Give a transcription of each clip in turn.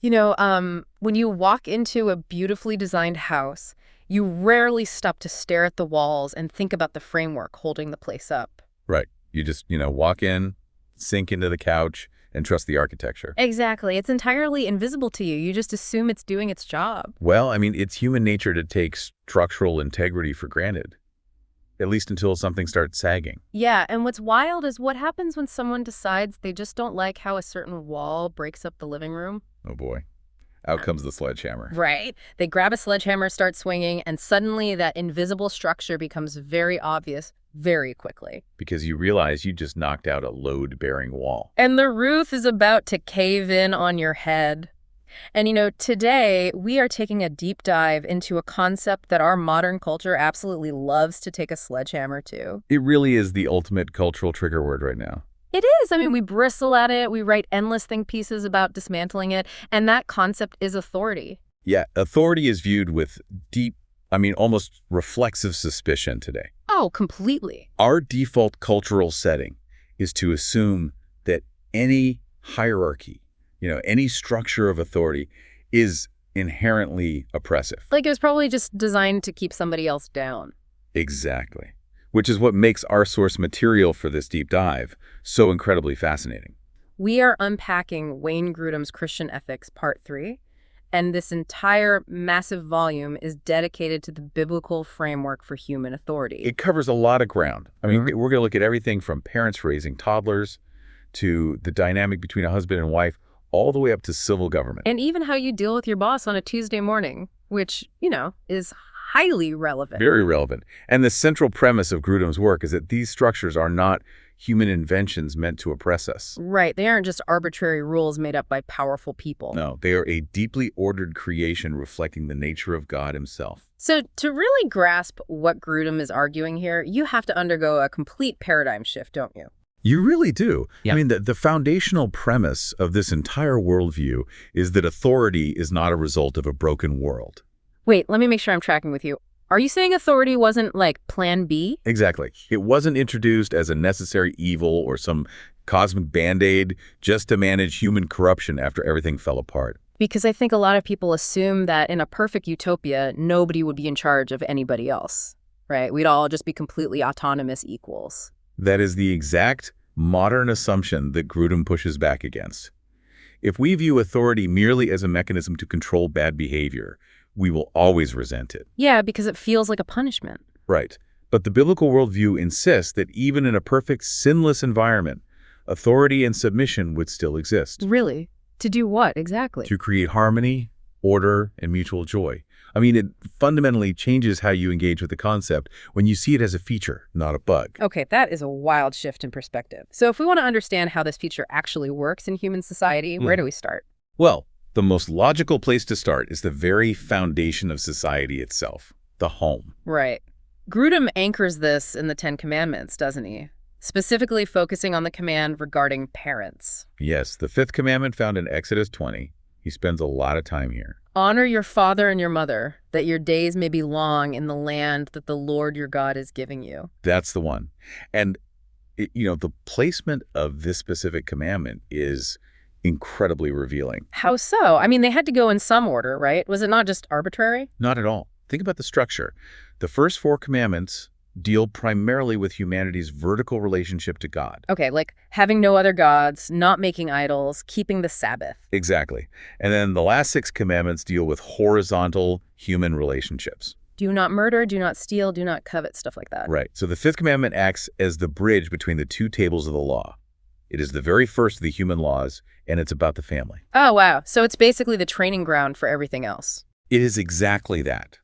When you walk into a beautifully designed house, you rarely stop to stare at the walls and think about the framework holding the place up. Right. You just, walk in, sink into the couch, and trust the architecture. Exactly. It's entirely invisible to you. You just assume it's doing its job. Well, I mean, it's human nature to take structural integrity for granted, at least until something starts sagging. Yeah, and what's wild is what happens when someone decides they just don't like how a certain wall breaks up the living room. Oh, boy. Out comes the sledgehammer. Right. They grab a sledgehammer, start swinging, and suddenly that invisible structure becomes very obvious very quickly. Because you realize you just knocked out a load-bearing wall. And the roof is about to cave in on your head. And today we are taking a deep dive into a concept that our modern culture absolutely loves to take a sledgehammer to. It really is the ultimate cultural trigger word right now. It is. I mean, we bristle at it. We write endless think pieces about dismantling it. And that concept is authority. Yeah, authority is viewed with deep, almost reflexive suspicion today. Oh, completely. Our default cultural setting is to assume that any hierarchy, any structure of authority is inherently oppressive. Like it was probably just designed to keep somebody else down. Exactly. Which is what makes our source material for this deep dive so incredibly fascinating. We are unpacking Wayne Grudem's Christian Ethics, Part 3, and this entire massive volume is dedicated to the biblical framework for human authority. It covers a lot of ground. We're going to look at everything from parents raising toddlers to the dynamic between a husband and wife, all the way up to civil government. And even how you deal with your boss on a Tuesday morning, which, is highly relevant. Very relevant. And the central premise of Grudem's work is that these structures are not human inventions meant to oppress us. Right. They aren't just arbitrary rules made up by powerful people. No, they are a deeply ordered creation reflecting the nature of God himself. So to really grasp what Grudem is arguing here, you have to undergo a complete paradigm shift, don't you? You really do. Yeah. The foundational premise of this entire worldview is that authority is not a result of a broken world. Wait, let me make sure I'm tracking with you. Are you saying authority wasn't like plan B? Exactly. It wasn't introduced as a necessary evil or some cosmic band-aid just to manage human corruption after everything fell apart. Because I think a lot of people assume that in a perfect utopia, nobody would be in charge of anybody else, right? We'd all just be completely autonomous equals. That is the exact modern assumption that Grudem pushes back against. If we view authority merely as a mechanism to control bad behavior, we will always resent it. Yeah, because it feels like a punishment. Right. But the biblical worldview insists that even in a perfect, sinless environment, authority and submission would still exist. Really? To do what, exactly? To create harmony, order, and mutual joy. It fundamentally changes how you engage with the concept when you see it as a feature, not a bug. Okay, that is a wild shift in perspective. So if we want to understand how this feature actually works in human society, where do we start? Well, the most logical place to start is the very foundation of society itself, the home. Right. Grudem anchors this in the Ten Commandments, doesn't he? Specifically focusing on the command regarding parents. Yes, the fifth commandment found in Exodus 20. He spends a lot of time here. Honor your father and your mother, that your days may be long in the land that the Lord your God is giving you. That's the one. And, the placement of this specific commandment is incredibly revealing. How so? They had to go in some order, right? Was it not just arbitrary? Not at all. Think about the structure. The first four commandments deal primarily with humanity's vertical relationship to God. Okay, like having no other gods, not making idols, keeping the Sabbath. Exactly. And then the last six commandments deal with horizontal human relationships. Do not murder, do not steal, do not covet, stuff like that. Right. So the fifth commandment acts as the bridge between the two tables of the law. It is the very first of the human laws, and it's about the family. Oh, wow. So it's basically the training ground for everything else. It is exactly that.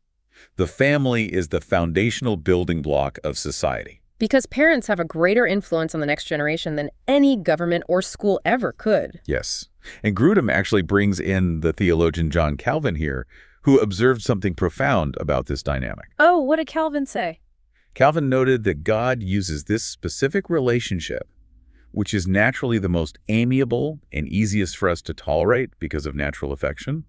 The family is the foundational building block of society. Because parents have a greater influence on the next generation than any government or school ever could. Yes. And Grudem actually brings in the theologian John Calvin here, who observed something profound about this dynamic. Oh, what did Calvin say? Calvin noted that God uses this specific relationship, which is naturally the most amiable and easiest for us to tolerate because of natural affection,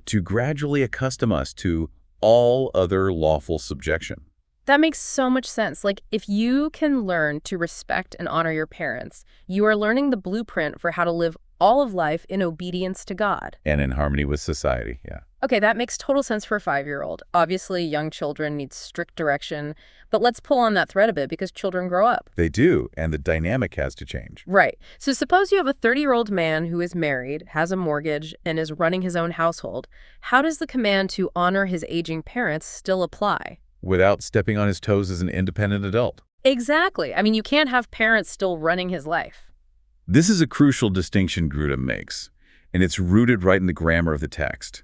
to gradually accustom us to all other lawful subjection. That makes so much sense. Like, if you can learn to respect and honor your parents, you are learning the blueprint for how to live all of life in obedience to God. And in harmony with society, yeah. Okay, that makes total sense for a 5-year-old. Obviously, young children need strict direction, but let's pull on that thread a bit because children grow up. They do, and the dynamic has to change. Right. So suppose you have a 30-year-old man who is married, has a mortgage, and is running his own household. How does the command to honor his aging parents still apply? Without stepping on his toes as an independent adult. Exactly. I mean, you can't have parents still running his life. This is a crucial distinction Grudem makes, and it's rooted right in the grammar of the text.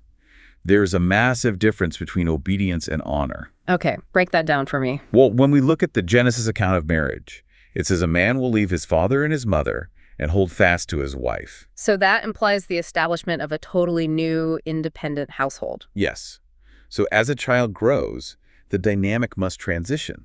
There's a massive difference between obedience and honor. Okay, break that down for me. Well, when we look at the Genesis account of marriage, it says a man will leave his father and his mother and hold fast to his wife. So that implies the establishment of a totally new, independent household. Yes. So as a child grows, the dynamic must transition.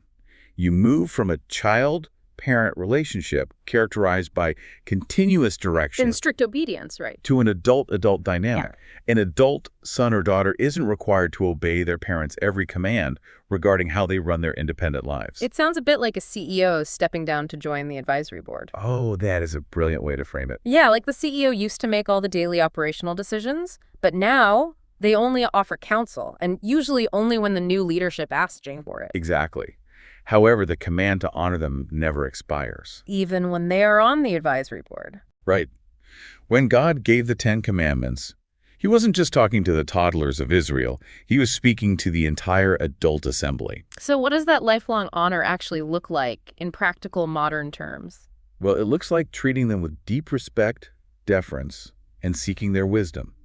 You move from a child-parent relationship characterized by continuous direction In strict obedience, right? to an adult-adult dynamic. Yeah. An adult son or daughter isn't required to obey their parents' every command regarding how they run their independent lives. It sounds a bit like a CEO stepping down to join the advisory board. Oh, that is a brilliant way to frame it. Yeah, like the CEO used to make all the daily operational decisions, but now they only offer counsel, and usually only when the new leadership asks Jane for it. Exactly. However, the command to honor them never expires. Even when they are on the advisory board. Right. When God gave the 10 Commandments, he wasn't just talking to the toddlers of Israel. He was speaking to the entire adult assembly. So what does that lifelong honor actually look like in practical modern terms? Well, it looks like treating them with deep respect, deference, and seeking their wisdom.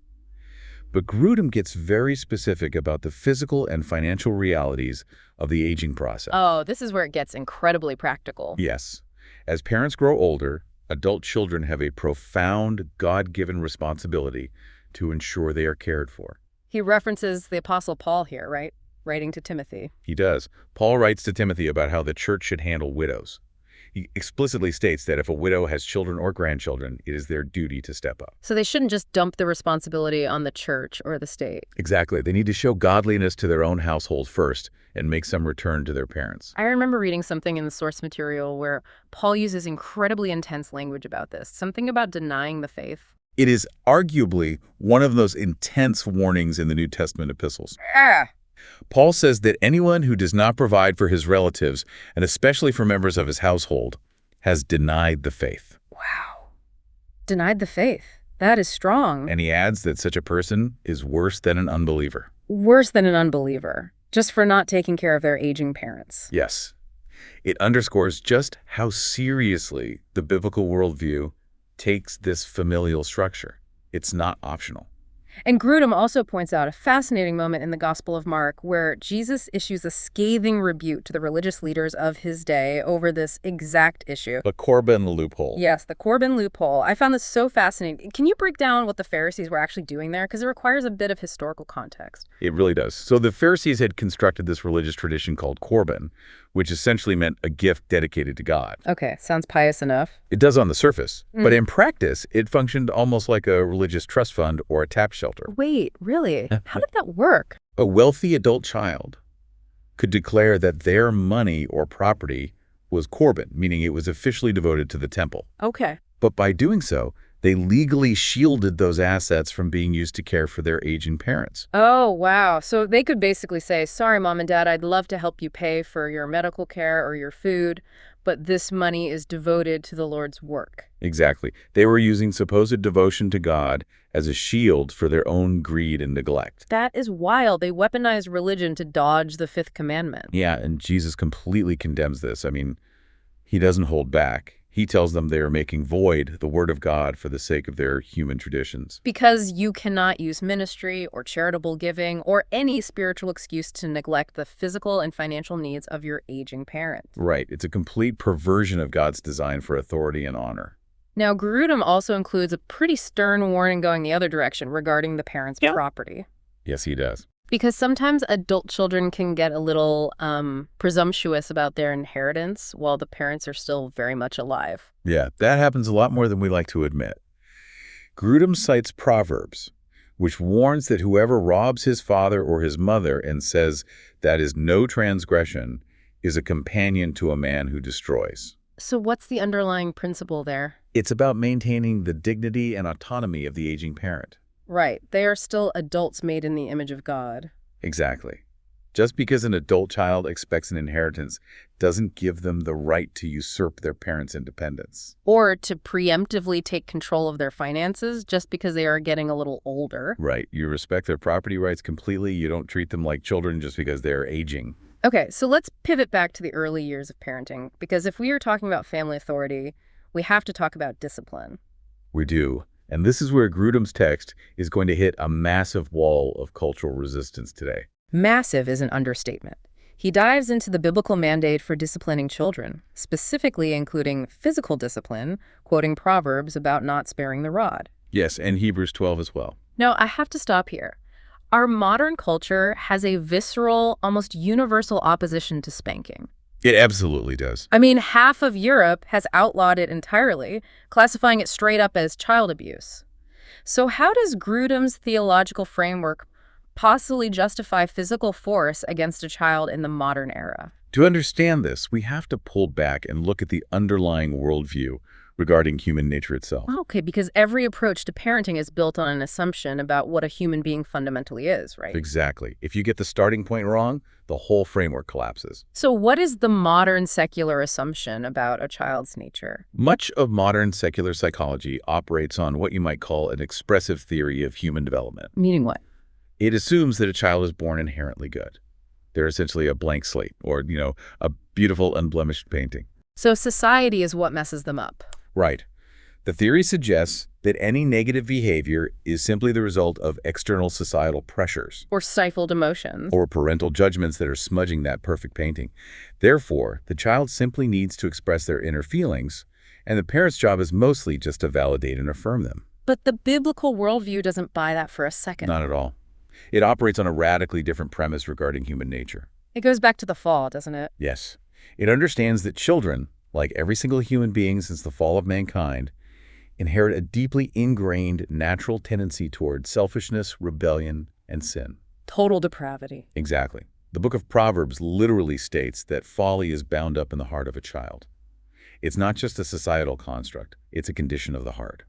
But Grudem gets very specific about the physical and financial realities of the aging process. Oh, this is where it gets incredibly practical. Yes. As parents grow older, adult children have a profound God-given responsibility to ensure they are cared for. He references the Apostle Paul here, right? Writing to Timothy. He does. Paul writes to Timothy about how the church should handle widows. He explicitly states that if a widow has children or grandchildren, it is their duty to step up. So they shouldn't just dump the responsibility on the church or the state. Exactly. They need to show godliness to their own household first and make some return to their parents. I remember reading something in the source material where Paul uses incredibly intense language about this, something about denying the faith. It is arguably one of those intense warnings in the New Testament epistles. Paul says that anyone who does not provide for his relatives, and especially for members of his household, has denied the faith. Wow. Denied the faith. That is strong. And he adds that such a person is worse than an unbeliever. Worse than an unbeliever, just for not taking care of their aging parents. Yes. It underscores just how seriously the biblical worldview takes this familial structure. It's not optional. And Grudem also points out a fascinating moment in the Gospel of Mark where Jesus issues a scathing rebuke to the religious leaders of his day over this exact issue. The Corban loophole. Yes, the Corban loophole. I found this so fascinating. Can you break down what the Pharisees were actually doing there? Because it requires a bit of historical context. It really does. So the Pharisees had constructed this religious tradition called Corban, which essentially meant a gift dedicated to God. Okay, sounds pious enough. It does on the surface, but in practice, it functioned almost like a religious trust fund or a tax shelter. Wait, really? How did that work? A wealthy adult child could declare that their money or property was Corban, meaning it was officially devoted to the temple. Okay. But by doing so, they legally shielded those assets from being used to care for their aging parents. Oh, wow. So they could basically say, sorry, Mom and Dad, I'd love to help you pay for your medical care or your food, but this money is devoted to the Lord's work. Exactly. They were using supposed devotion to God as a shield for their own greed and neglect. That is wild. They weaponized religion to dodge the fifth commandment. Yeah, and Jesus completely condemns this. I mean, he doesn't hold back. He tells them they are making void the word of God for the sake of their human traditions. Because you cannot use ministry or charitable giving or any spiritual excuse to neglect the physical and financial needs of your aging parent. Right. It's a complete perversion of God's design for authority and honor. Now, Grudem also includes a pretty stern warning going the other direction regarding the parents' property. Yes, he does. Because sometimes adult children can get a little presumptuous about their inheritance while the parents are still very much alive. Yeah, that happens a lot more than we like to admit. Grudem cites Proverbs, which warns that whoever robs his father or his mother and says that is no transgression is a companion to a man who destroys. So what's the underlying principle there? It's about maintaining the dignity and autonomy of the aging parent. Right. They are still adults made in the image of God. Exactly. Just because an adult child expects an inheritance doesn't give them the right to usurp their parents' independence. Or to preemptively take control of their finances just because they are getting a little older. Right. You respect their property rights completely. You don't treat them like children just because they're aging. Okay, so let's pivot back to the early years of parenting, because if we are talking about family authority, we have to talk about discipline. We do. And this is where Grudem's text is going to hit a massive wall of cultural resistance today. Massive is an understatement. He dives into the biblical mandate for disciplining children, specifically including physical discipline, quoting Proverbs about not sparing the rod. Yes, and Hebrews 12 as well. Now, I have to stop here. Our modern culture has a visceral, almost universal opposition to spanking. It absolutely does. I mean, half of Europe has outlawed it entirely, classifying it straight up as child abuse. So how does Grudem's theological framework possibly justify physical force against a child in the modern era? To understand this, we have to pull back and look at the underlying worldview regarding human nature itself. Okay, because every approach to parenting is built on an assumption about what a human being fundamentally is, right? Exactly. If you get the starting point wrong, the whole framework collapses. So what is the modern secular assumption about a child's nature? Much of modern secular psychology operates on what you might call an expressive theory of human development. Meaning what? It assumes that a child is born inherently good. They're essentially a blank slate or, a beautiful, unblemished painting. So society is what messes them up. Right. The theory suggests that any negative behavior is simply the result of external societal pressures. Or stifled emotions. Or parental judgments that are smudging that perfect painting. Therefore, the child simply needs to express their inner feelings, and the parent's job is mostly just to validate and affirm them. But the biblical worldview doesn't buy that for a second. Not at all. It operates on a radically different premise regarding human nature. It goes back to the fall, doesn't it? Yes. It understands that children, like every single human being since the fall of mankind, inherit a deeply ingrained natural tendency toward selfishness, rebellion, and sin. Total depravity. Exactly. The book of Proverbs literally states that folly is bound up in the heart of a child. It's not just a societal construct, it's a condition of the heart.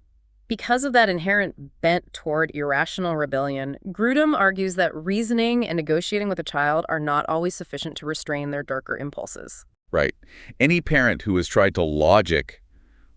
Because of that inherent bent toward irrational rebellion, Grudem argues that reasoning and negotiating with a child are not always sufficient to restrain their darker impulses. Right. Any parent who has tried to logic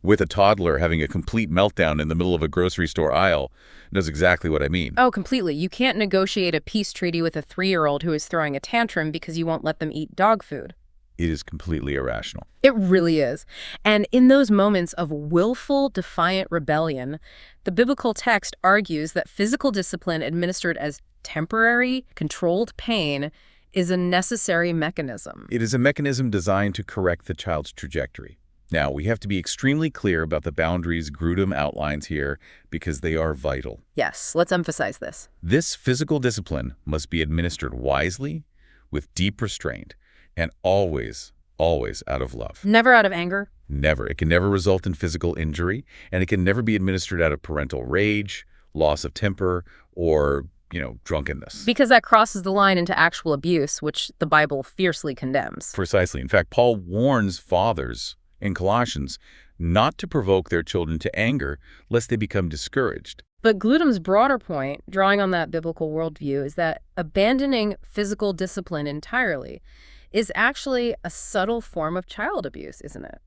with a toddler having a complete meltdown in the middle of a grocery store aisle knows exactly what I mean. Oh, completely. You can't negotiate a peace treaty with a 3-year-old who is throwing a tantrum because you won't let them eat dog food. It is completely irrational. It really is. And in those moments of willful, defiant rebellion, the biblical text argues that physical discipline administered as temporary, controlled pain is a necessary mechanism. It is a mechanism designed to correct the child's trajectory. Now, we have to be extremely clear about the boundaries Grudem outlines here because they are vital. Yes, let's emphasize this. This physical discipline must be administered wisely, with deep restraint, and always, always out of love. Never out of anger? Never. It can never result in physical injury, and it can never be administered out of parental rage, loss of temper, or, drunkenness. Because that crosses the line into actual abuse, which the Bible fiercely condemns. Precisely. In fact, Paul warns fathers in Colossians not to provoke their children to anger lest they become discouraged. But Grudem's broader point, drawing on that biblical worldview, is that abandoning physical discipline entirely is actually a subtle form of child abuse, isn't it?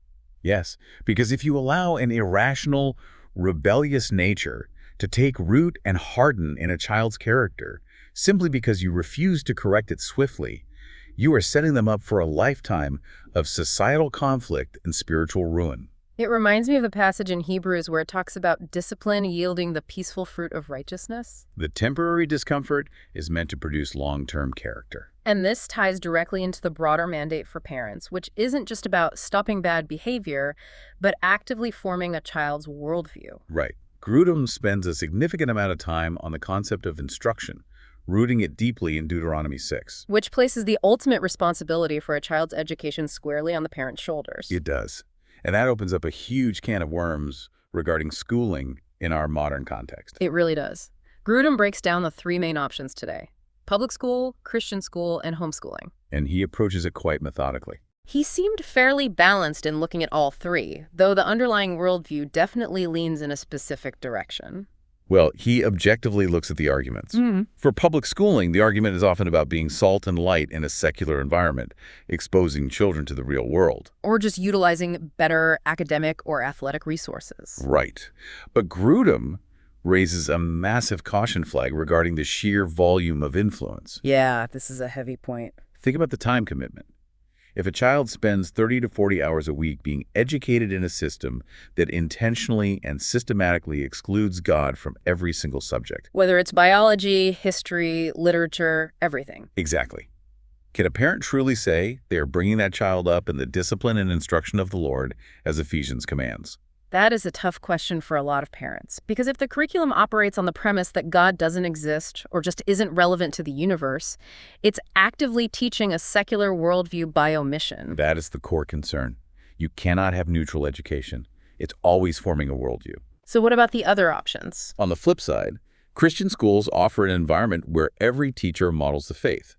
Yes, because if you allow an irrational, rebellious nature to take root and harden in a child's character simply because you refuse to correct it swiftly, you are setting them up for a lifetime of societal conflict and spiritual ruin. It reminds me of the passage in Hebrews where it talks about discipline yielding the peaceful fruit of righteousness. The temporary discomfort is meant to produce long-term character. And this ties directly into the broader mandate for parents, which isn't just about stopping bad behavior, but actively forming a child's worldview. Right. Grudem spends a significant amount of time on the concept of instruction, rooting it deeply in Deuteronomy 6. Which places the ultimate responsibility for a child's education squarely on the parent's shoulders. It does. And that opens up a huge can of worms regarding schooling in our modern context. It really does. Grudem breaks down the 3 main options today: public school, Christian school, and homeschooling. and he approaches it quite methodically. He seemed fairly balanced in looking at all three, though the underlying worldview definitely leans in a specific direction. Well, he objectively looks at the arguments. For public schooling, the argument is often about being salt and light in a secular environment, exposing children to the real world. Or just utilizing better academic or athletic resources. Right. But Grudem raises a massive caution flag regarding the sheer volume of influence. Yeah, this is a heavy point. Think about the time commitment. If a child spends 30 to 40 hours a week being educated in a system that intentionally and systematically excludes God from every single subject. Whether it's biology, history, literature, everything. Exactly. Can a parent truly say they are bringing that child up in the discipline and instruction of the Lord as Ephesians commands? That is a tough question for a lot of parents, because if the curriculum operates on the premise that God doesn't exist or just isn't relevant to the universe, it's actively teaching a secular worldview by omission. That is the core concern. You cannot have neutral education. It's always forming a worldview. So what about the other options? On the flip side, Christian schools offer an environment where every teacher models the faith,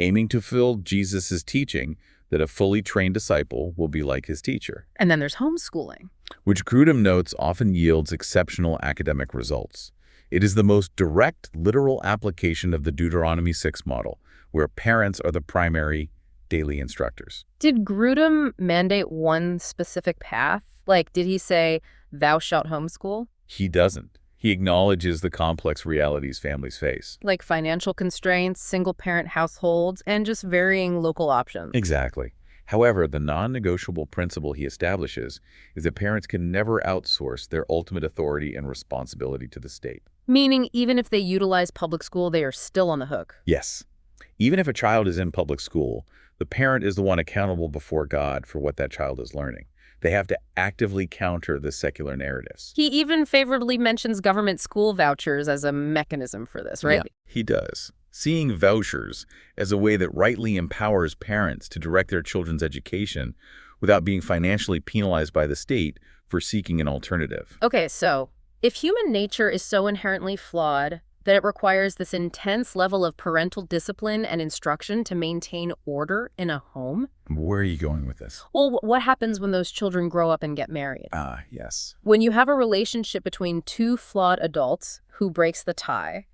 aiming to fulfill Jesus' teaching that a fully trained disciple will be like his teacher. And then there's homeschooling, which Grudem notes often yields exceptional academic results. It is the most direct, literal application of the Deuteronomy 6 model, where parents are the primary daily instructors. Did Grudem mandate one specific path? Like, did he say, thou shalt homeschool? He doesn't. He acknowledges the complex realities families face. Like financial constraints, single-parent households, and just varying local options. Exactly. However, the non-negotiable principle he establishes is that parents can never outsource their ultimate authority and responsibility to the state. Meaning, even if they utilize public school, they are still on the hook. Yes. Even if a child is in public school, the parent is the one accountable before God for what that child is learning. They have to actively counter the secular narratives. He even favorably mentions government school vouchers as a mechanism for this, right? Yeah, he does. Seeing vouchers as a way that rightly empowers parents to direct their children's education without being financially penalized by the state for seeking an alternative. Okay, so if human nature is so inherently flawed that it requires this intense level of parental discipline and instruction to maintain order in a home. Where are you going with this? Well, what happens when those children grow up and get married? Yes. When you have a relationship between two flawed adults, who breaks the tie?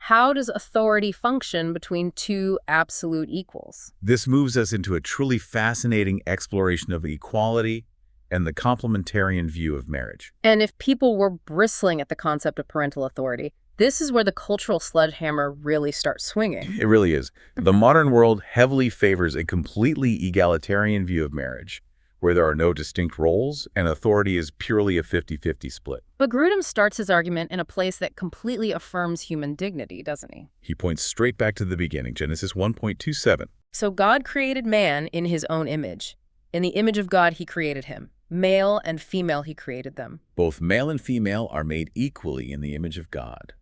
How does authority function between two absolute equals? This moves us into a truly fascinating exploration of equality and the complementarian view of marriage. And if people were bristling at the concept of parental authority, this is where the cultural sledgehammer really starts swinging. It really is. The modern world heavily favors a completely egalitarian view of marriage, where there are no distinct roles and authority is purely a 50-50 split. But Grudem starts his argument in a place that completely affirms human dignity, doesn't he? He points straight back to the beginning, Genesis 1:27. So God created man in his own image. In the image of God, he created him. Male and female, he created them. Both male and female are made equally in the image of God.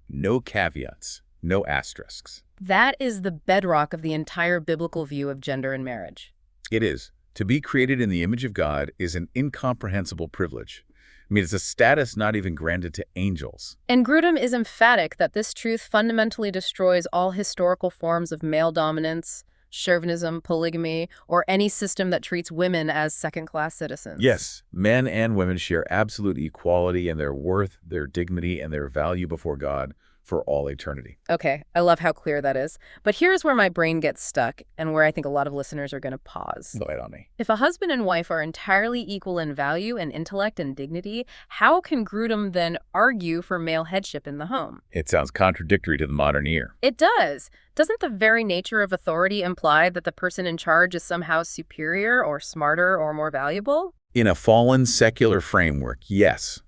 No caveats, no asterisks. That is the bedrock of the entire biblical view of gender and marriage. It is. To be created in the image of God is an incomprehensible privilege. I mean, it's a status not even granted to angels. And Grudem is emphatic that this truth fundamentally destroys all historical forms of male dominance, chauvinism, polygamy, or any system that treats women as second-class citizens. Yes, men and women share absolute equality in their worth, their dignity, and their value before God for all eternity. Okay, I love how clear that is. But here's where my brain gets stuck and where I think a lot of listeners are going to pause. Go ahead on me. If a husband and wife are entirely equal in value and intellect and dignity, how can Grudem then argue for male headship in the home? It sounds contradictory to the modern ear. It does. Doesn't the very nature of authority imply that the person in charge is somehow superior or smarter or more valuable? In a fallen secular framework, yes.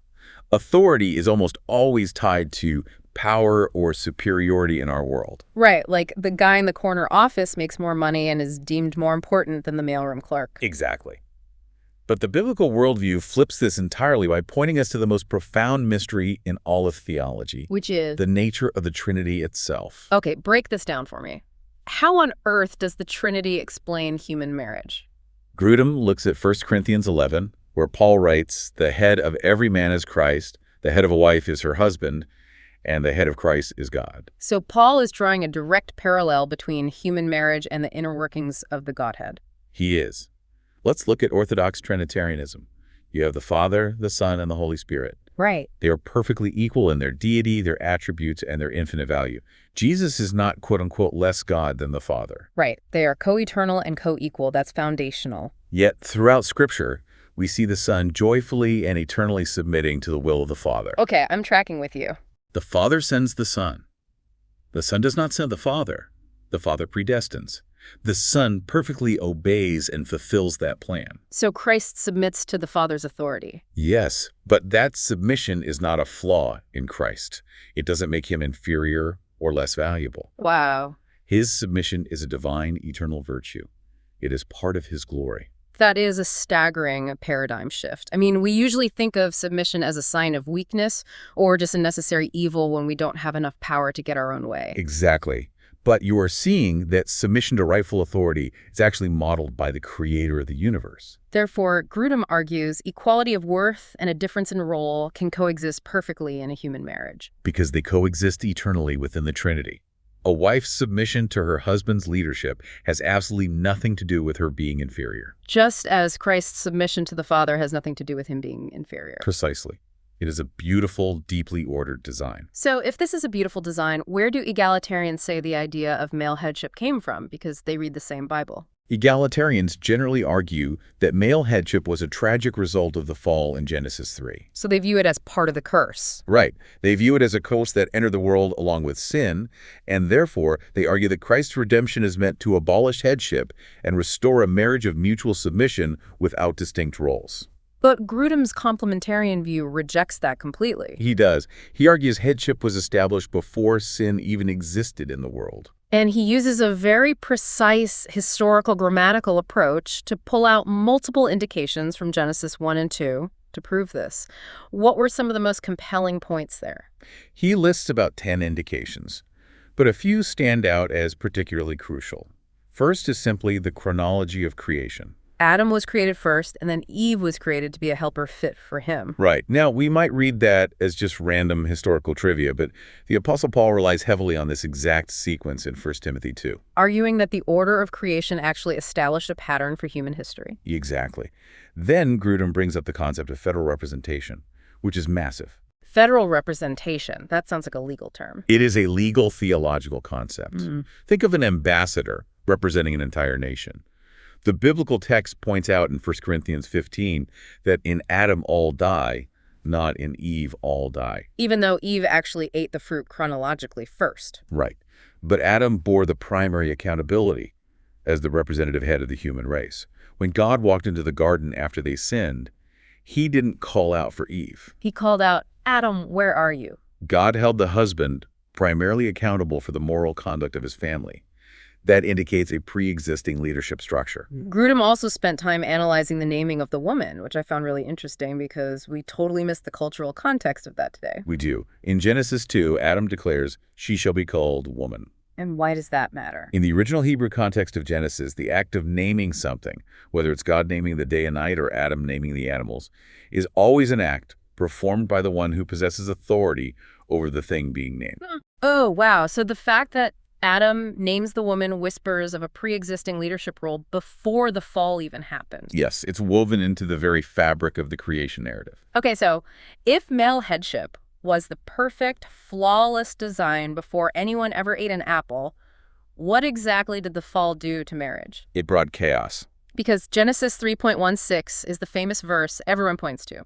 Authority is almost always tied to power or superiority in our world. Right, like the guy in the corner office makes more money and is deemed more important than the mailroom clerk. Exactly. But the biblical worldview flips this entirely by pointing us to the most profound mystery in all of theology. Which is? The nature of the Trinity itself. Okay, break this down for me. How on earth does the Trinity explain human marriage? Grudem looks at 1 Corinthians 11, where Paul writes, "The head of every man is Christ, the head of a wife is her husband, and the head of Christ is God. So Paul is drawing a direct parallel between human marriage and the inner workings of the Godhead. He is. Let's look at Orthodox Trinitarianism. You have the Father, the Son, and the Holy Spirit. Right. They are perfectly equal in their deity, their attributes, and their infinite value. Jesus is not, quote-unquote, less God than the Father. Right. They are co-eternal and co-equal. That's foundational. Yet, throughout Scripture, we see the Son joyfully and eternally submitting to the will of the Father. Okay, I'm tracking with you. The Father sends the Son. The Son does not send the Father. The Father predestines. The Son perfectly obeys and fulfills that plan. So Christ submits to the Father's authority. Yes, but that submission is not a flaw in Christ. It doesn't make him inferior or less valuable. Wow. His submission is a divine, eternal virtue. It is part of his glory. That is a staggering paradigm shift. I mean, we usually think of submission as a sign of weakness or just a necessary evil when we don't have enough power to get our own way. Exactly. But you are seeing that submission to rightful authority is actually modeled by the creator of the universe. Therefore, Grudem argues equality of worth and a difference in role can coexist perfectly in a human marriage. Because they coexist eternally within the Trinity. A wife's submission to her husband's leadership has absolutely nothing to do with her being inferior. Just as Christ's submission to the Father has nothing to do with him being inferior. Precisely. It is a beautiful, deeply ordered design. So if this is a beautiful design, where do egalitarians say the idea of male headship came from? Because they read the same Bible. Egalitarians generally argue that male headship was a tragic result of the fall in Genesis 3. So they view it as part of the curse. Right. They view it as a curse that entered the world along with sin, and therefore they argue that Christ's redemption is meant to abolish headship and restore a marriage of mutual submission without distinct roles. But Grudem's complementarian view rejects that completely. He does. He argues headship was established before sin even existed in the world. And he uses a very precise historical grammatical approach to pull out multiple indications from Genesis 1 and 2 to prove this. What were some of the most compelling points there? He lists about 10 indications, but a few stand out as particularly crucial. First is simply the chronology of creation. Adam was created first, and then Eve was created to be a helper fit for him. Right. Now, we might read that as just random historical trivia, but the Apostle Paul relies heavily on this exact sequence in 1 Timothy 2. Arguing that the order of creation actually established a pattern for human history. Exactly. Then Grudem brings up the concept of federal representation, which is massive. Federal representation, that sounds like a legal term. It is a legal theological concept. Think of an ambassador representing an entire nation. The biblical text points out in 1 Corinthians 15 that in Adam all die, not in Eve all die. Even though Eve actually ate the fruit chronologically first. Right. But Adam bore the primary accountability as the representative head of the human race. When God walked into the garden after they sinned, he didn't call out for Eve. He called out, "Adam, where are you?" God held the husband primarily accountable for the moral conduct of his family. That indicates a pre-existing leadership structure. Grudem also spent time analyzing the naming of the woman, which I found really interesting because we totally missed the cultural context of that today. We do. In Genesis 2, Adam declares, "She shall be called woman." And why does that matter? In the original Hebrew context of Genesis, the act of naming something, whether it's God naming the day and night or Adam naming the animals, is always an act performed by the one who possesses authority over the thing being named. Oh, wow. So the fact that Adam names the woman whispers of a pre-existing leadership role before the fall even happened. Yes, it's woven into the very fabric of the creation narrative. Okay, so if male headship was the perfect, flawless design before anyone ever ate an apple, what exactly did the fall do to marriage? It brought chaos. Because Genesis 3.16 is the famous verse everyone points to.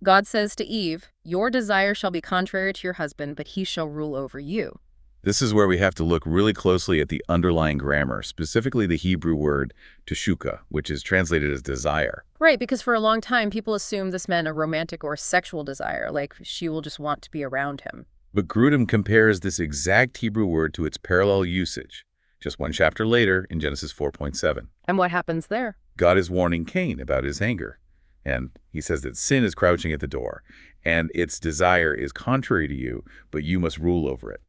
God says to Eve, "Your desire shall be contrary to your husband, but he shall rule over you." This is where we have to look really closely at the underlying grammar, specifically the Hebrew word teshuka, which is translated as desire. Right, because for a long time, people assumed this meant a romantic or sexual desire, like she will just want to be around him. But Grudem compares this exact Hebrew word to its parallel usage, just one chapter later in Genesis 4.7. And what happens there? God is warning Cain about his anger. And he says that sin is crouching at the door, and its desire is contrary to you, but you must rule over it.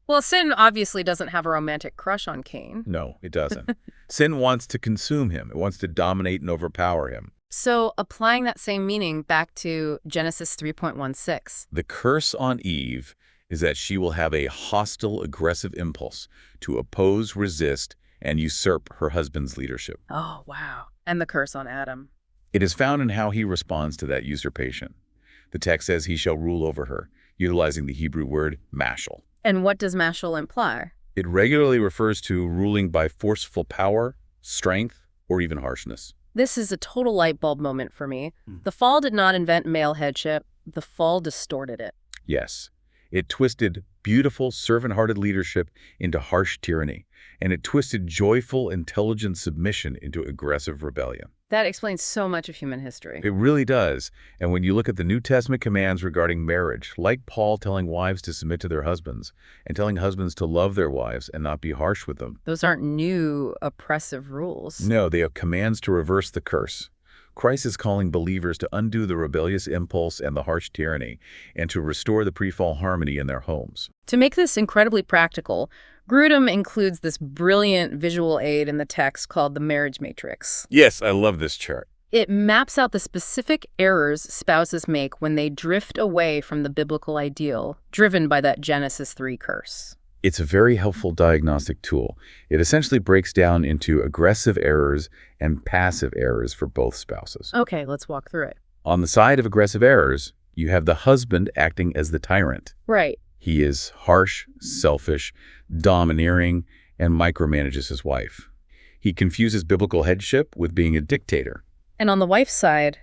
Well, sin obviously doesn't have a romantic crush on Cain. No, it doesn't. Sin wants to consume him. It wants to dominate and overpower him. So applying that same meaning back to Genesis 3.16. The curse on Eve is that she will have a hostile, aggressive impulse to oppose, resist, and usurp her husband's leadership. Oh, wow. And the curse on Adam. It is found in how he responds to that usurpation. The text says he shall rule over her, utilizing the Hebrew word mashal. And what does mashal imply? It regularly refers to ruling by forceful power, strength, or even harshness. This is a total light bulb moment for me. The fall did not invent male headship. The fall distorted it. Yes, it twisted beautiful, servant-hearted leadership into harsh tyranny, and it twisted joyful, intelligent submission into aggressive rebellion. That explains so much of human history. It really does. And when you look at the New Testament commands regarding marriage, like Paul telling wives to submit to their husbands and telling husbands to love their wives and not be harsh with them. Those aren't new, oppressive rules. No, they are commands to reverse the curse. Christ is calling believers to undo the rebellious impulse and the harsh tyranny and to restore the pre-fall harmony in their homes. To make this incredibly practical, Grudem includes this brilliant visual aid in the text called the marriage matrix. Yes, I love this chart. It maps out the specific errors spouses make when they drift away from the biblical ideal, driven by that Genesis 3 curse. It's a very helpful diagnostic tool. It essentially breaks down into aggressive errors and passive errors for both spouses. Okay, let's walk through it. On the side of aggressive errors, you have the husband acting as the tyrant. Right. He is harsh, selfish, domineering, and micromanages his wife. He confuses biblical headship with being a dictator. And on the wife's side,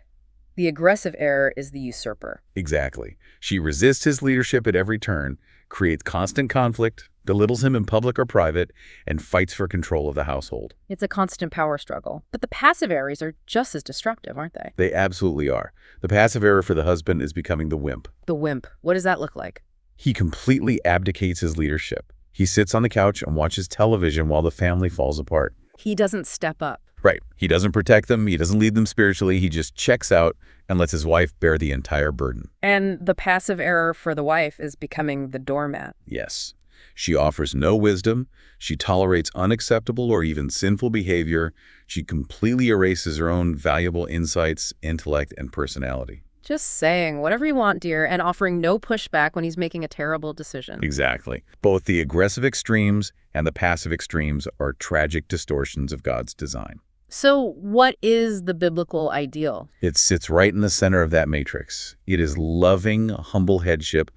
the aggressive error is the usurper. Exactly. She resists his leadership at every turn, creates constant conflict, belittles him in public or private, and fights for control of the household. It's a constant power struggle. But the passive errors are just as destructive, aren't they? They absolutely are. The passive error for the husband is becoming the wimp. The wimp. What does that look like? He completely abdicates his leadership. He sits on the couch and watches television while the family falls apart. He doesn't step up. Right. He doesn't protect them. He doesn't lead them spiritually. He just checks out and lets his wife bear the entire burden. And the passive error for the wife is becoming the doormat. Yes. She offers no wisdom. She tolerates unacceptable or even sinful behavior. She completely erases her own valuable insights, intellect, and personality. Just saying, whatever you want, dear, and offering no pushback when he's making a terrible decision. Exactly. Both the aggressive extremes and the passive extremes are tragic distortions of God's design. So what is the biblical ideal? It sits right in the center of that matrix. It is loving, humble headship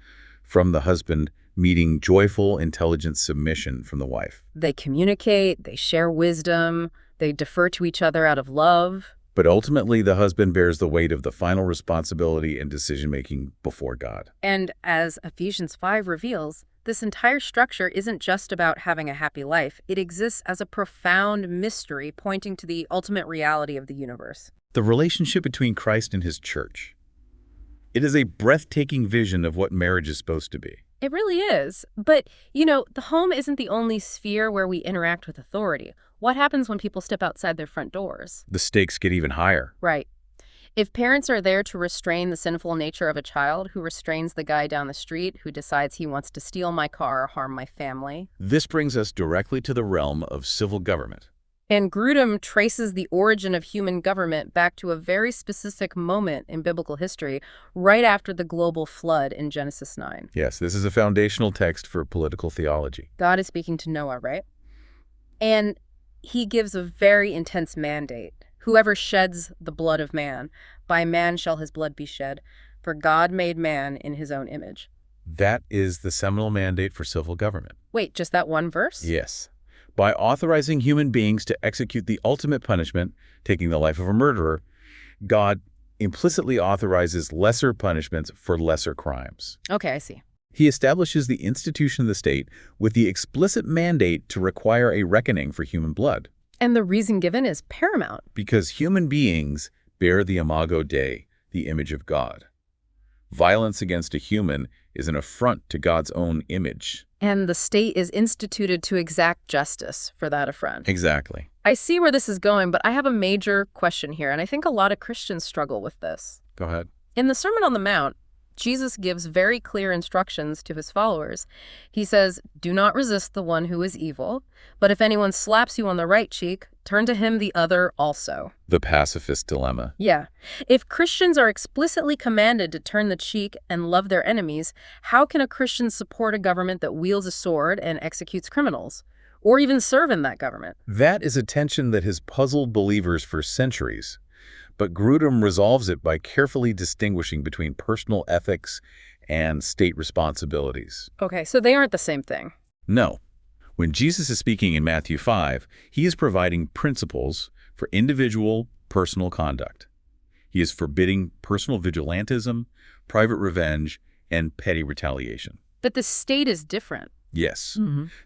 from the husband, meeting joyful, intelligent submission from the wife. They communicate, they share wisdom, they defer to each other out of love. But ultimately, the husband bears the weight of the final responsibility and decision-making before God. And as Ephesians 5 reveals, this entire structure isn't just about having a happy life. It exists as a profound mystery pointing to the ultimate reality of the universe. The relationship between Christ and his church. It is a breathtaking vision of what marriage is supposed to be. It really is. But, the home isn't the only sphere where we interact with authority. What happens when people step outside their front doors? The stakes get even higher. Right. If parents are there to restrain the sinful nature of a child who restrains the guy down the street who decides he wants to steal my car or harm my family. This brings us directly to the realm of civil government. And Grudem traces the origin of human government back to a very specific moment in biblical history, right after the global flood in Genesis 9. Yes, this is a foundational text for political theology. God is speaking to Noah, right? And he gives a very intense mandate. Whoever sheds the blood of man, by man shall his blood be shed, for God made man in his own image. That is the seminal mandate for civil government. Wait, just that one verse? Yes. By authorizing human beings to execute the ultimate punishment, taking the life of a murderer, God implicitly authorizes lesser punishments for lesser crimes. Okay, I see. He establishes the institution of the state with the explicit mandate to require a reckoning for human blood. And the reason given is paramount. Because human beings bear the imago Dei, the image of God. Violence against a human is an affront to God's own image. And the state is instituted to exact justice for that affront. Exactly. I see where this is going, but I have a major question here, and I think a lot of Christians struggle with this. Go ahead. In the Sermon on the Mount, Jesus gives very clear instructions to his followers. He says, "Do not resist the one who is evil, but if anyone slaps you on the right cheek, turn to him the other also. The pacifist dilemma. Yeah. If Christians are explicitly commanded to turn the cheek and love their enemies, how can a Christian support a government that wields a sword and executes criminals? Or even serve in that government? That is a tension that has puzzled believers for centuries. But Grudem resolves it by carefully distinguishing between personal ethics and state responsibilities. Okay, so they aren't the same thing. No. When Jesus is speaking in Matthew 5, he is providing principles for individual, personal conduct. He is forbidding personal vigilantism, private revenge, and petty retaliation. But the state is different. Yes.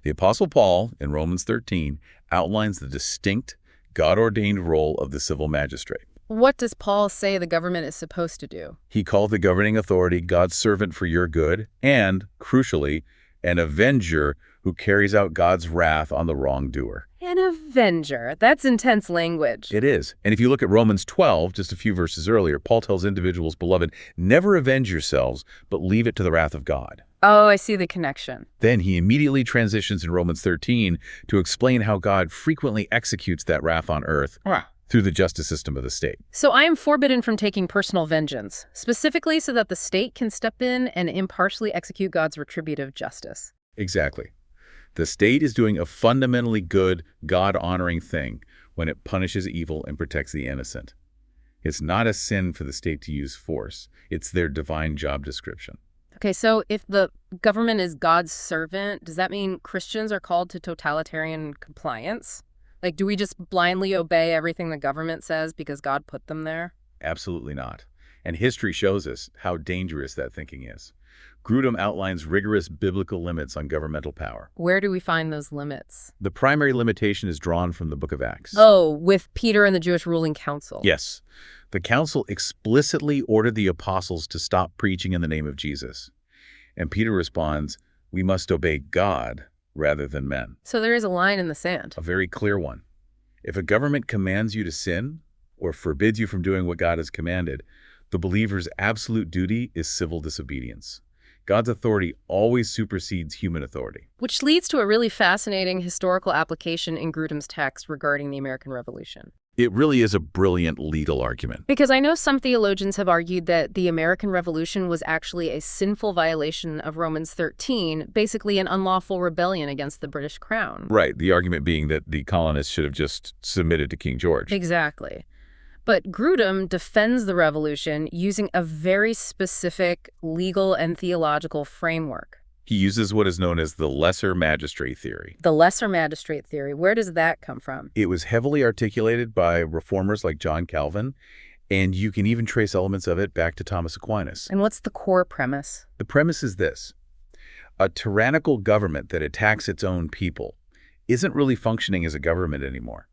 The Apostle Paul, in Romans 13, outlines the distinct, God-ordained role of the civil magistrate. What does Paul say the government is supposed to do? He called the governing authority God's servant for your good and, crucially, an avenger who carries out God's wrath on the wrongdoer. An avenger. That's intense language. It is. And if you look at Romans 12, just a few verses earlier, Paul tells individuals, beloved, never avenge yourselves, but leave it to the wrath of God. Oh, I see the connection. Then he immediately transitions in Romans 13 to explain how God frequently executes that wrath on earth through the justice system of the state. So I am forbidden from taking personal vengeance, specifically so that the state can step in and impartially execute God's retributive justice. Exactly. The state is doing a fundamentally good, God-honoring thing when it punishes evil and protects the innocent. It's not a sin for the state to use force. It's their divine job description. Okay, so if the government is God's servant, does that mean Christians are called to totalitarian compliance? Like, do we just blindly obey everything the government says because God put them there? Absolutely not. And history shows us how dangerous that thinking is. Grudem outlines rigorous biblical limits on governmental power. Where do we find those limits? The primary limitation is drawn from the book of Acts. Oh, with Peter and the Jewish ruling council. Yes. The council explicitly ordered the apostles to stop preaching in the name of Jesus. And Peter responds, we must obey God rather than men. So there is a line in the sand. A very clear one. If a government commands you to sin or forbids you from doing what God has commanded, the believer's absolute duty is civil disobedience. God's authority always supersedes human authority. Which leads to a really fascinating historical application in Grudem's text regarding the American Revolution. It really is a brilliant legal argument. Because I know some theologians have argued that the American Revolution was actually a sinful violation of Romans 13, basically an unlawful rebellion against the British crown. Right, the argument being that the colonists should have just submitted to King George. Exactly. But Grudem defends the revolution using a very specific legal and theological framework. He uses what is known as the lesser magistrate theory. The lesser magistrate theory, where does that come from? It was heavily articulated by reformers like John Calvin, and you can even trace elements of it back to Thomas Aquinas. And what's the core premise? The premise is this. A tyrannical government that attacks its own people isn't really functioning as a government anymore.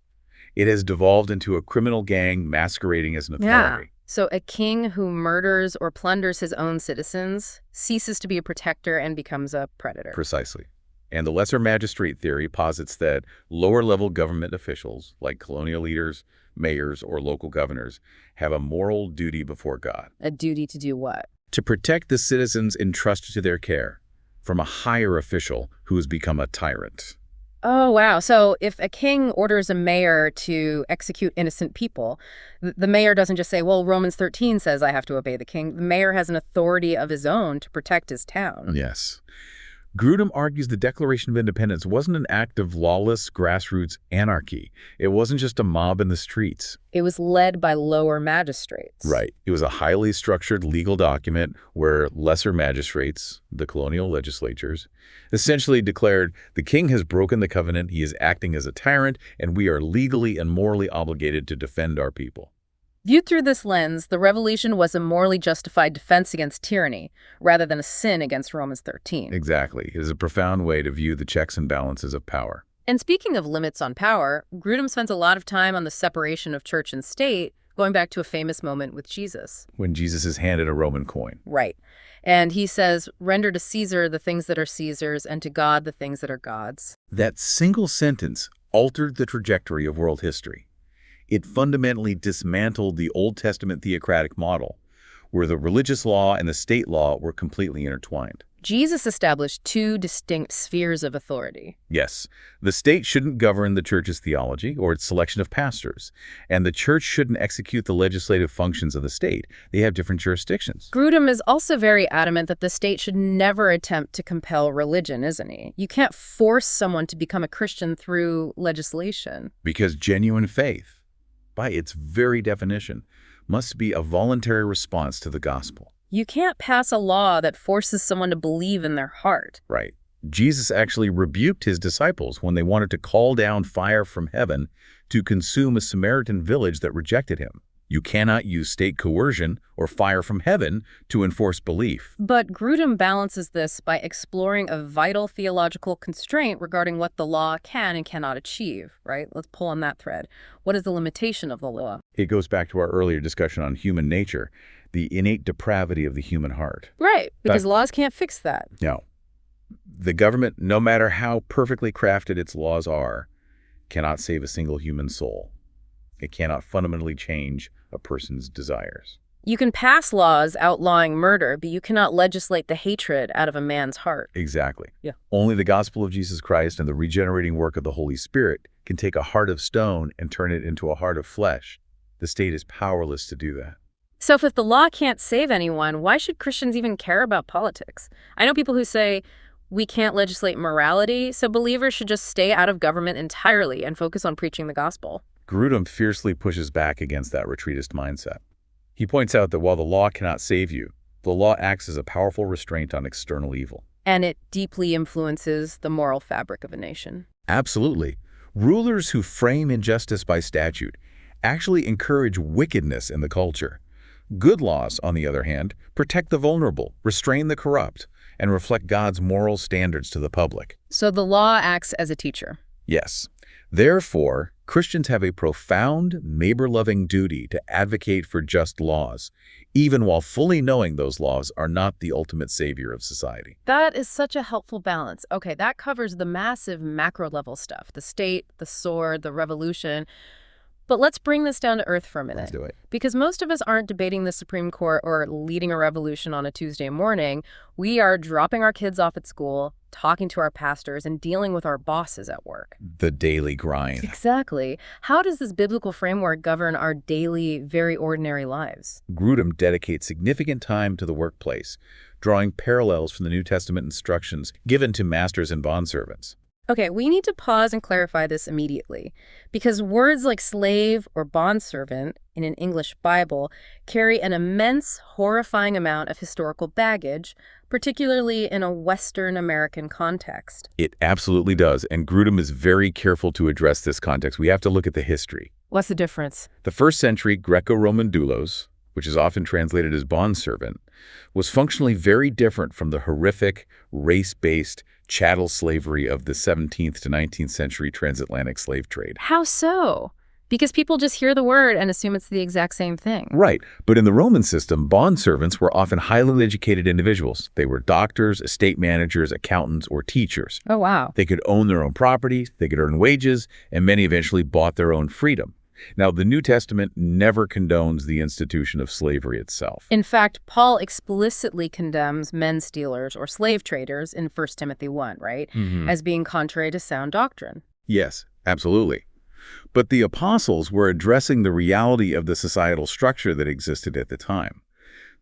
It has devolved into a criminal gang masquerading as an authority. So a king who murders or plunders his own citizens ceases to be a protector and becomes a predator. Precisely. And the lesser magistrate theory posits that lower-level government officials, like colonial leaders, mayors, or local governors, have a moral duty before God. A duty to do what? To protect the citizens entrusted to their care from a higher official who has become a tyrant. Oh, wow. So if a king orders a mayor to execute innocent people, the mayor doesn't just say, well, Romans 13 says I have to obey the king. The mayor has an authority of his own to protect his town. Yes. Grudem argues the Declaration of Independence wasn't an act of lawless grassroots anarchy. It wasn't just a mob in the streets. It was led by lower magistrates. Right. It was a highly structured legal document where lesser magistrates, the colonial legislatures, essentially declared the king has broken the covenant, he is acting as a tyrant, and we are legally and morally obligated to defend our people. Viewed through this lens, the revolution was a morally justified defense against tyranny, rather than a sin against Romans 13. Exactly. It is a profound way to view the checks and balances of power. And speaking of limits on power, Grudem spends a lot of time on the separation of church and state, going back to a famous moment with Jesus. When Jesus is handed a Roman coin. Right. And he says, render to Caesar the things that are Caesar's, and to God the things that are God's. That single sentence altered the trajectory of world history. It fundamentally dismantled the Old Testament theocratic model, where the religious law and the state law were completely intertwined. Jesus established two distinct spheres of authority. Yes, the state shouldn't govern the church's theology or its selection of pastors, and the church shouldn't execute the legislative functions of the state. They have different jurisdictions. Grudem is also very adamant that the state should never attempt to compel religion, isn't he? You can't force someone to become a Christian through legislation. Because genuine faith, by its very definition, must be a voluntary response to the gospel. You can't pass a law that forces someone to believe in their heart. Right. Jesus actually rebuked his disciples when they wanted to call down fire from heaven to consume a Samaritan village that rejected him. You cannot use state coercion or fire from heaven to enforce belief. But Grudem balances this by exploring a vital theological constraint regarding what the law can and cannot achieve, right? Let's pull on that thread. What is the limitation of the law? It goes back to our earlier discussion on human nature, the innate depravity of the human heart. Right, because laws can't fix that. No. The government, no matter how perfectly crafted its laws are, cannot save a single human soul. It cannot fundamentally change a person's desires. You can pass laws outlawing murder, but you cannot legislate the hatred out of a man's heart. Exactly. Yeah. Only the gospel of Jesus Christ and the regenerating work of the Holy Spirit can take a heart of stone and turn it into a heart of flesh. The state is powerless to do that. So if the law can't save anyone, why should Christians even care about politics? I know people who say, we can't legislate morality, so believers should just stay out of government entirely and focus on preaching the gospel. Grudem fiercely pushes back against that retreatist mindset. He points out that while the law cannot save you, the law acts as a powerful restraint on external evil. And it deeply influences the moral fabric of a nation. Absolutely. Rulers who frame injustice by statute actually encourage wickedness in the culture. Good laws, on the other hand, protect the vulnerable, restrain the corrupt, and reflect God's moral standards to the public. So the law acts as a teacher. Yes. Therefore, Christians have a profound, neighbor-loving duty to advocate for just laws, even while fully knowing those laws are not the ultimate savior of society. That is such a helpful balance. Okay, that covers the massive macro-level stuff, the state, the sword, the revolution. But let's bring this down to earth for a minute. Let's do it. Because most of us aren't debating the Supreme Court or leading a revolution on a Tuesday morning. We are dropping our kids off at school, talking to our pastors, and dealing with our bosses at work. The daily grind. Exactly. How does this biblical framework govern our daily, very ordinary lives? Grudem dedicates significant time to the workplace, drawing parallels from the New Testament instructions given to masters and bondservants. Okay, we need to pause and clarify this immediately, because words like slave or bondservant in an English Bible carry an immense, horrifying amount of historical baggage, particularly in a Western American context. It absolutely does, and Grudem is very careful to address this context. We have to look at the history. What's the difference? The first century Greco-Roman doulos, which is often translated as bondservant, was functionally very different from the horrific, race-based chattel slavery of the 17th to 19th century transatlantic slave trade. How so? Because people just hear the word and assume it's the exact same thing. Right, but in the Roman system, bondservants were often highly educated individuals. They were doctors, estate managers, accountants, or teachers. Oh, wow. They could own their own property, they could earn wages, and many eventually bought their own freedom. Now, the New Testament never condones the institution of slavery itself. In fact, Paul explicitly condemns men stealers or slave traders in 1 Timothy 1, right? As being contrary to sound doctrine. Yes, absolutely. But the apostles were addressing the reality of the societal structure that existed at the time.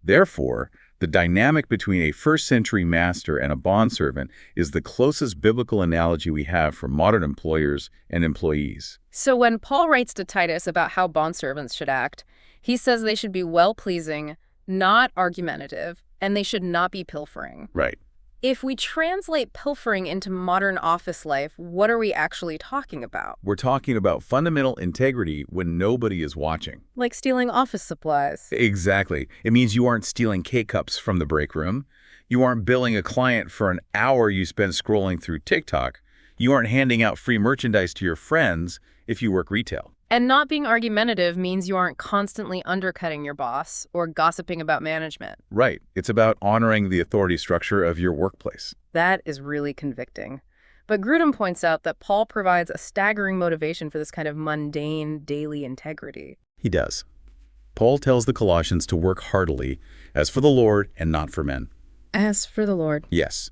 Therefore, the dynamic between a first-century master and a bondservant is the closest biblical analogy we have for modern employers and employees. So when Paul writes to Titus about how bondservants should act, he says they should be well-pleasing, not argumentative, and they should not be pilfering. Right. If we translate pilfering into modern office life, what are we actually talking about? We're talking about fundamental integrity when nobody is watching. Like stealing office supplies. Exactly. It means you aren't stealing K-cups from the break room. You aren't billing a client for an hour you spend scrolling through TikTok. You aren't handing out free merchandise to your friends if you work retail. And not being argumentative means you aren't constantly undercutting your boss or gossiping about management. Right. It's about honoring the authority structure of your workplace. That is really convicting. But Grudem points out that Paul provides a staggering motivation for this kind of mundane, daily integrity. He does. Paul tells the Colossians to work heartily, as for the Lord and not for men. As for the Lord. Yes.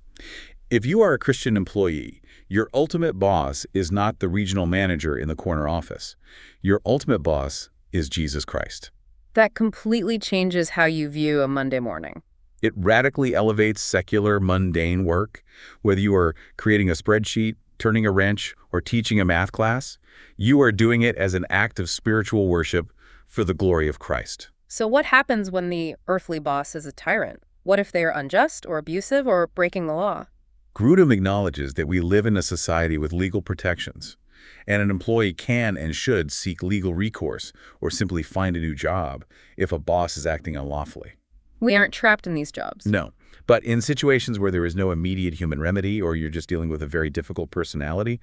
If you are a Christian employee, your ultimate boss is not the regional manager in the corner office. Your ultimate boss is Jesus Christ. That completely changes how you view a Monday morning. It radically elevates secular, mundane work. Whether you are creating a spreadsheet, turning a wrench, or teaching a math class, you are doing it as an act of spiritual worship for the glory of Christ. So what happens when the earthly boss is a tyrant? What if they are unjust or abusive or breaking the law? Grudem acknowledges that we live in a society with legal protections, and an employee can and should seek legal recourse or simply find a new job if a boss is acting unlawfully. We aren't trapped in these jobs. No, but in situations where there is no immediate human remedy or you're just dealing with a very difficult personality,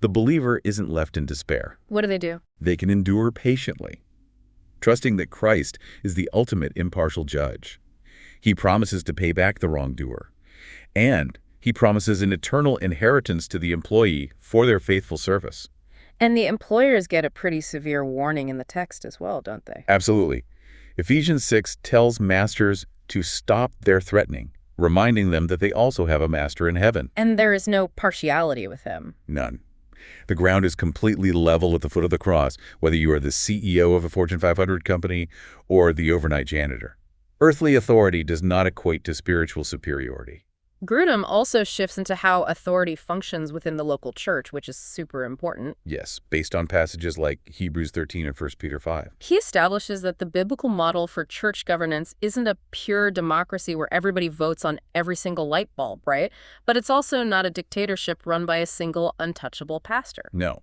the believer isn't left in despair. What do? They can endure patiently, trusting that Christ is the ultimate impartial judge. He promises to pay back the wrongdoer, and he promises an eternal inheritance to the employee for their faithful service. And the employers get a pretty severe warning in the text as well, don't they? Absolutely. Ephesians 6 tells masters to stop their threatening, reminding them that they also have a master in heaven. And there is no partiality with him. None. The ground is completely level at the foot of the cross, whether you are the CEO of a Fortune 500 company or the overnight janitor. Earthly authority does not equate to spiritual superiority. Grudem also shifts into how authority functions within the local church, which is super important. Yes, based on passages like Hebrews 13 and 1 Peter 5. He establishes that the biblical model for church governance isn't a pure democracy where everybody votes on every single light bulb, right? But it's also not a dictatorship run by a single untouchable pastor. No.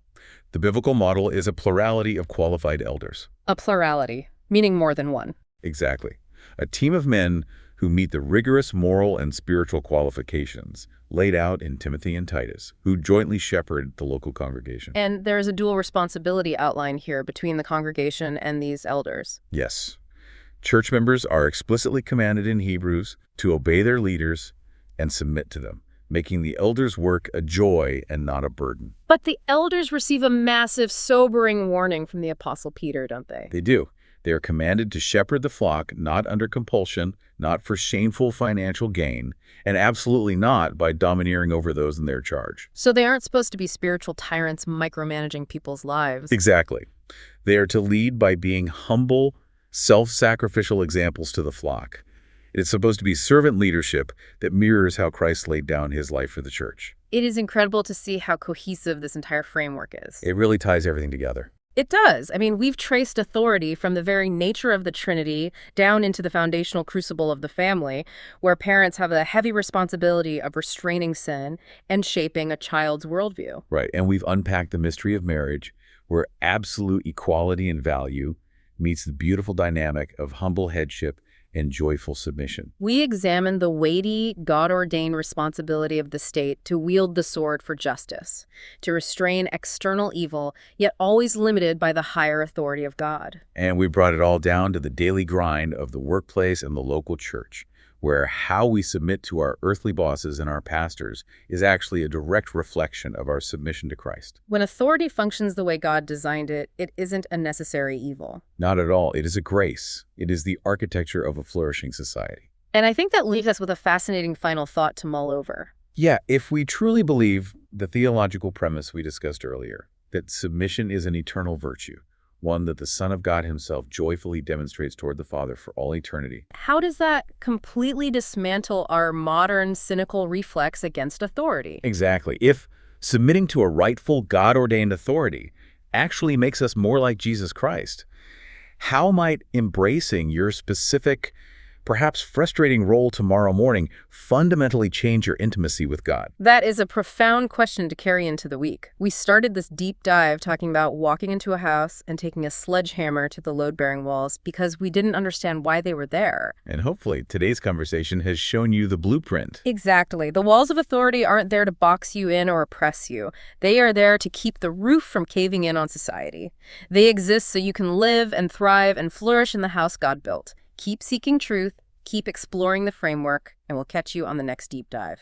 The biblical model is a plurality of qualified elders. A plurality, meaning more than one. Exactly. A team of men who meet the rigorous moral and spiritual qualifications laid out in Timothy and Titus, who jointly shepherd the local congregation. And there is a dual responsibility outlined here between the congregation and these elders. Yes. Church members are explicitly commanded in Hebrews to obey their leaders and submit to them, making the elders' work a joy and not a burden. But the elders receive a massive, sobering warning from the Apostle Peter, don't they? They do. They are commanded to shepherd the flock, not under compulsion, not for shameful financial gain, and absolutely not by domineering over those in their charge. So they aren't supposed to be spiritual tyrants micromanaging people's lives. Exactly. They are to lead by being humble, self-sacrificial examples to the flock. It is supposed to be servant leadership that mirrors how Christ laid down his life for the church. It is incredible to see how cohesive this entire framework is. It really ties everything together. It does. I mean, we've traced authority from the very nature of the Trinity down into the foundational crucible of the family, where parents have a heavy responsibility of restraining sin and shaping a child's worldview. Right, and we've unpacked the mystery of marriage, where absolute equality in value meets the beautiful dynamic of humble headship and joyful submission. We examine the weighty, God-ordained responsibility of the state to wield the sword for justice, to restrain external evil, yet always limited by the higher authority of God. And we brought it all down to the daily grind of the workplace and the local church, where how we submit to our earthly bosses and our pastors is actually a direct reflection of our submission to Christ. When authority functions the way God designed it, it isn't a necessary evil. Not at all. It is a grace. It is the architecture of a flourishing society. And I think that leaves us with a fascinating final thought to mull over. Yeah, if we truly believe the theological premise we discussed earlier, that submission is an eternal virtue, one that the Son of God himself joyfully demonstrates toward the Father for all eternity. How does that completely dismantle our modern cynical reflex against authority? Exactly. If submitting to a rightful God-ordained authority actually makes us more like Jesus Christ, how might embracing your specific, perhaps frustrating role tomorrow morning fundamentally change your intimacy with God? That is a profound question to carry into the week. We started this deep dive talking about walking into a house and taking a sledgehammer to the load-bearing walls because we didn't understand why they were there. And hopefully today's conversation has shown you the blueprint. Exactly. The walls of authority aren't there to box you in or oppress you. They are there to keep the roof from caving in on society. They exist so you can live and thrive and flourish in the house God built. Keep seeking truth, keep exploring the framework, and we'll catch you on the next deep dive.